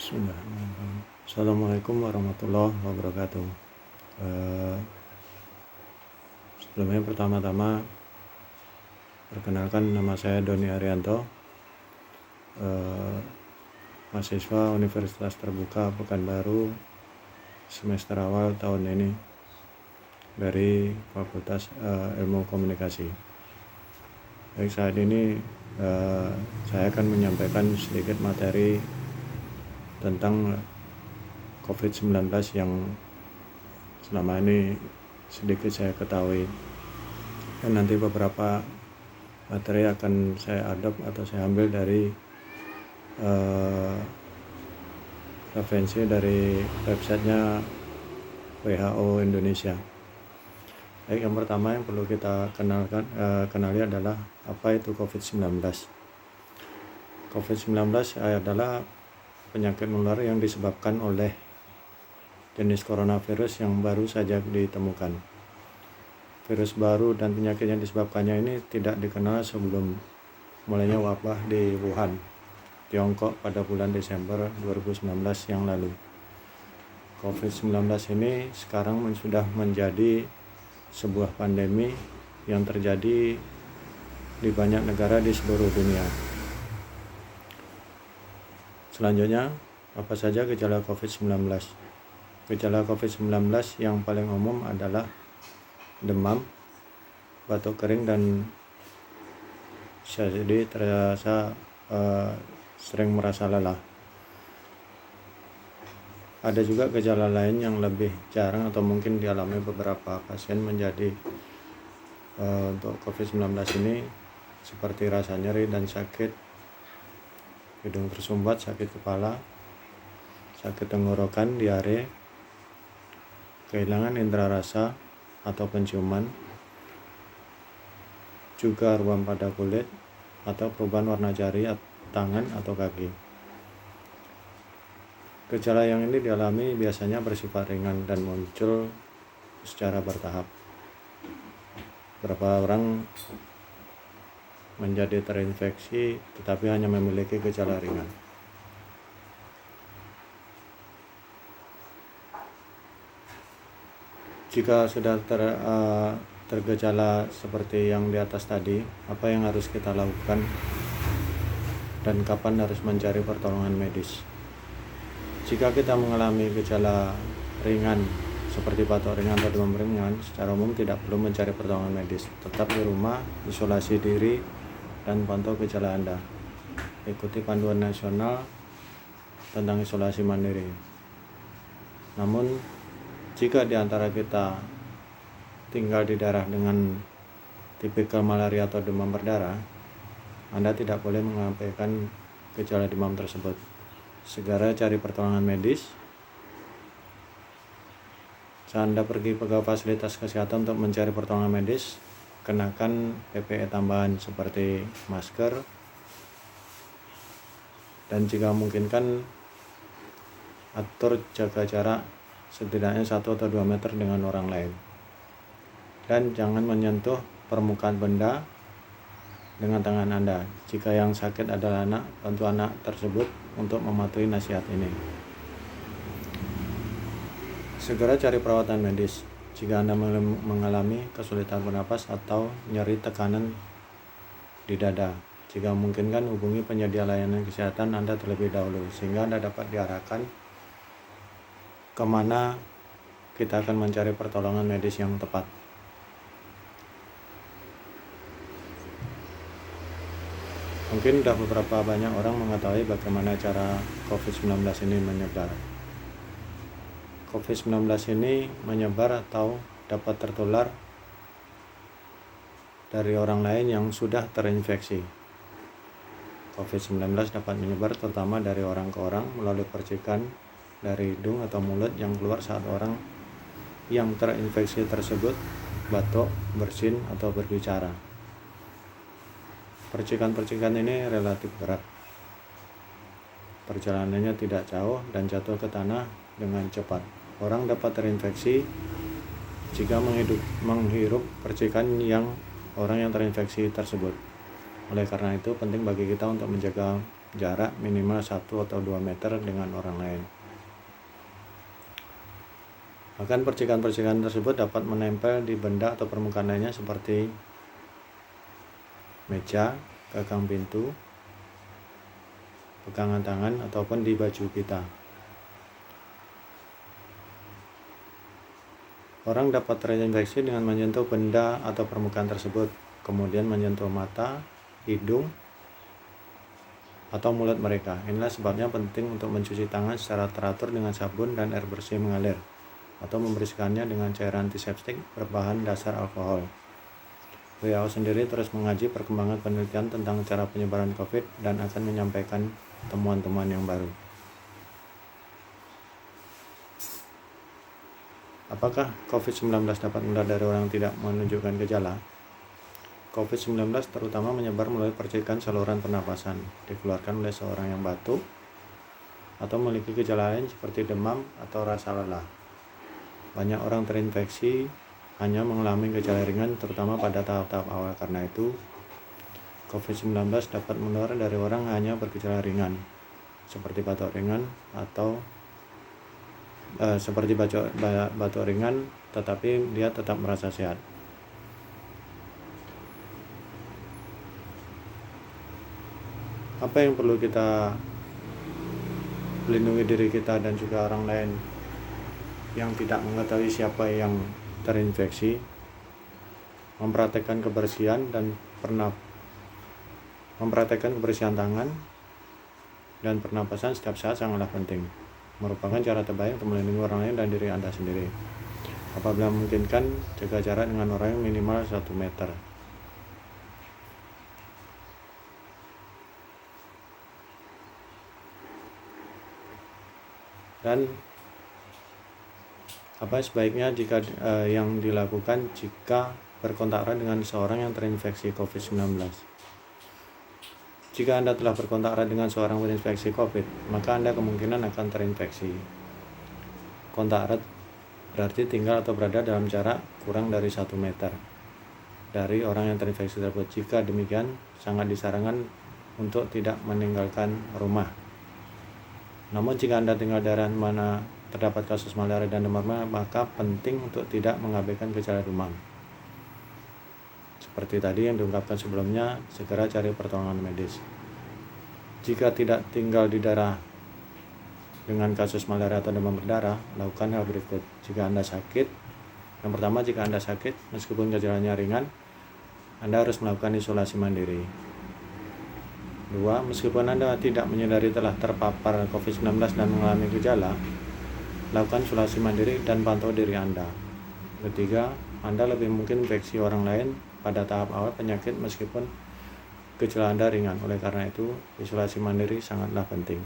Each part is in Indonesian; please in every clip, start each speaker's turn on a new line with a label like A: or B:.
A: Bismillahirrahmanirrahim. Assalamualaikum warahmatullahi wabarakatuh. Eh, Sebelumnya pertama-tama perkenalkan, nama saya Doni Arianto, eh, mahasiswa Universitas Terbuka Pekanbaru semester awal tahun ini dari Fakultas Ilmu Komunikasi. Baik, saat ini saya akan menyampaikan sedikit materi tentang COVID-19 yang selama ini sedikit saya ketahui, dan nanti beberapa materi akan saya adopt atau saya ambil dari referensi dari websitenya WHO Indonesia. Baik, yang pertama yang perlu kita kenali adalah apa itu COVID-19. COVID-19 adalah penyakit menular yang disebabkan oleh jenis coronavirus yang baru saja ditemukan. Virus baru dan penyakit yang disebabkannya ini tidak dikenal sebelum mulainya wabah di Wuhan, Tiongkok pada bulan Desember 2019 yang lalu. COVID-19 ini sekarang sudah menjadi sebuah pandemi yang terjadi di banyak negara di seluruh dunia. Selanjutnya, apa saja gejala COVID-19? Gejala COVID-19 yang paling umum adalah demam, batuk kering, dan jadi terasa sering merasa lelah. Ada juga gejala lain yang lebih jarang atau mungkin dialami beberapa pasien menjadi untuk COVID-19 ini, seperti rasa nyeri dan sakit hidung tersumbat, sakit kepala, sakit tenggorokan, diare, kehilangan indera rasa atau penciuman, juga ruam pada kulit atau perubahan warna jari, tangan atau kaki. Gejala yang ini dialami biasanya bersifat ringan dan muncul secara bertahap. Beberapa orang menjadi terinfeksi tetapi hanya memiliki gejala ringan. Jika sudah tergejala seperti yang di atas tadi, apa yang harus kita lakukan dan kapan harus mencari pertolongan medis? Jika kita mengalami gejala ringan seperti batuk ringan atau demam ringan, secara umum tidak perlu mencari pertolongan medis. Tetap di rumah, isolasi diri, dan pantau gejala Anda. Ikuti panduan nasional tentang isolasi mandiri. Namun, jika di antara kita tinggal di daerah dengan tipikal malaria atau demam berdarah, Anda tidak boleh menyampaikan gejala demam tersebut. Segera cari pertolongan medis. Saat Anda pergi ke fasilitas kesehatan untuk mencari pertolongan medis, kenakan PPE tambahan seperti masker, dan jika memungkinkan atur jaga jarak setidaknya 1 atau 2 meter dengan orang lain, dan jangan menyentuh permukaan benda dengan tangan Anda. Jika yang sakit adalah anak, bantu anak tersebut untuk mematuhi nasihat ini. Segera cari perawatan medis jika Anda mengalami kesulitan bernapas atau nyeri tekanan di dada. Jika memungkinkan, hubungi penyedia layanan kesehatan Anda terlebih dahulu, sehingga Anda dapat diarahkan kemana kita akan mencari pertolongan medis yang tepat. Mungkin sudah beberapa banyak orang mengetahui bagaimana cara COVID-19 ini menyebar. COVID-19 ini menyebar atau dapat tertular dari orang lain yang sudah terinfeksi. COVID-19 dapat menyebar terutama dari orang ke orang melalui percikan dari hidung atau mulut yang keluar saat orang yang terinfeksi tersebut batuk, bersin, atau berbicara. Percikan-percikan ini relatif berat. Perjalanannya tidak jauh dan jatuh ke tanah dengan cepat. Orang dapat terinfeksi jika menghirup percikan orang yang terinfeksi tersebut. Oleh karena itu, penting bagi kita untuk menjaga jarak minimal 1 atau 2 meter dengan orang lain. Bahkan percikan-percikan tersebut dapat menempel di benda atau permukaan lainnya seperti meja, gagang pintu, pegangan tangan, ataupun di baju kita. Orang dapat terinfeksi dengan menyentuh benda atau permukaan tersebut, kemudian menyentuh mata, hidung, atau mulut mereka. Inilah sebabnya penting untuk mencuci tangan secara teratur dengan sabun dan air bersih mengalir, atau membersihkannya dengan cairan antiseptik berbahan dasar alkohol. WHO sendiri terus mengkaji perkembangan penelitian tentang cara penyebaran COVID dan akan menyampaikan temuan-temuan yang baru. Apakah COVID-19 dapat menular dari orang yang tidak menunjukkan gejala? COVID-19 terutama menyebar melalui percikan saluran pernapasan, dikeluarkan oleh seorang yang batuk atau memiliki gejala lain seperti demam atau rasa lelah. Banyak orang terinfeksi hanya mengalami gejala ringan terutama pada tahap-tahap awal. Karena itu, COVID-19 dapat menular dari orang hanya bergejala ringan seperti batuk ringan atau batuk ringan, tetapi dia tetap merasa sehat. Apa yang perlu kita melindungi diri kita dan juga orang lain yang tidak mengetahui siapa yang terinfeksi? Mempraktekkan kebersihan dan memperhatikan kebersihan tangan dan pernapasan setiap saat sangatlah penting. Merupakan cara terbaik untuk melindungi orang lain dan diri Anda sendiri. Apabila memungkinkan, jaga jarak dengan orang yang minimal 1 meter. Dan apa sebaiknya yang dilakukan jika berkontak erat dengan seorang yang terinfeksi COVID-19? Jika Anda telah berkontak erat dengan seorang terinfeksi COVID, maka Anda kemungkinan akan terinfeksi. Kontak erat berarti tinggal atau berada dalam jarak kurang dari 1 meter dari orang yang terinfeksi tersebut. Jika demikian, sangat disarankan untuk tidak meninggalkan rumah. Namun jika Anda tinggal di daerah mana terdapat kasus malaria dan demam, maka penting untuk tidak mengabaikan gejala demam. Seperti tadi yang diungkapkan sebelumnya, segera cari pertolongan medis. Jika tidak tinggal di daerah dengan kasus malaria atau demam berdarah, lakukan hal berikut. Jika Anda sakit, yang pertama, jika Anda sakit, meskipun gejalanya ringan, Anda harus melakukan isolasi mandiri. 2. Meskipun Anda tidak menyadari telah terpapar COVID-19 dan mengalami gejala, lakukan isolasi mandiri dan pantau diri Anda. 3. Anda lebih mungkin infeksi orang lain pada tahap awal penyakit meskipun gejala Anda ringan. Oleh karena itu, isolasi mandiri sangatlah penting.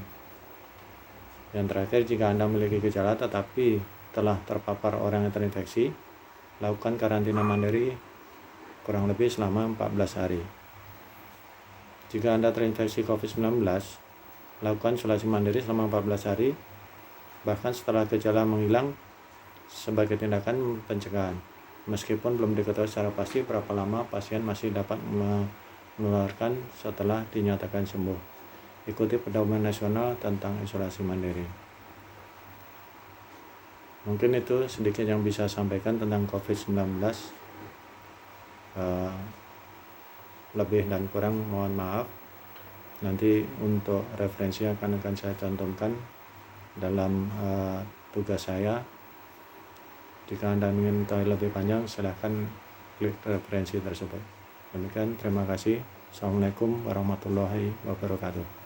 A: Yang terakhir, jika Anda memiliki gejala tetapi telah terpapar orang yang terinfeksi, lakukan karantina mandiri kurang lebih selama 14 hari. Jika Anda terinfeksi COVID-19, lakukan isolasi mandiri selama 14 hari, bahkan setelah gejala menghilang, sebagai tindakan pencegahan. Meskipun belum diketahui secara pasti berapa lama pasien masih dapat menularkan setelah dinyatakan sembuh. Ikuti pedoman nasional tentang isolasi mandiri. Mungkin itu sedikit yang bisa sampaikan tentang COVID-19. Lebih dan kurang mohon maaf. Nanti untuk referensi akan saya cantumkan dalam tugas saya. Jika Anda ingin tahu lebih panjang, silahkan klik referensi tersebut. Demikian, terima kasih. Assalamualaikum warahmatullahi wabarakatuh.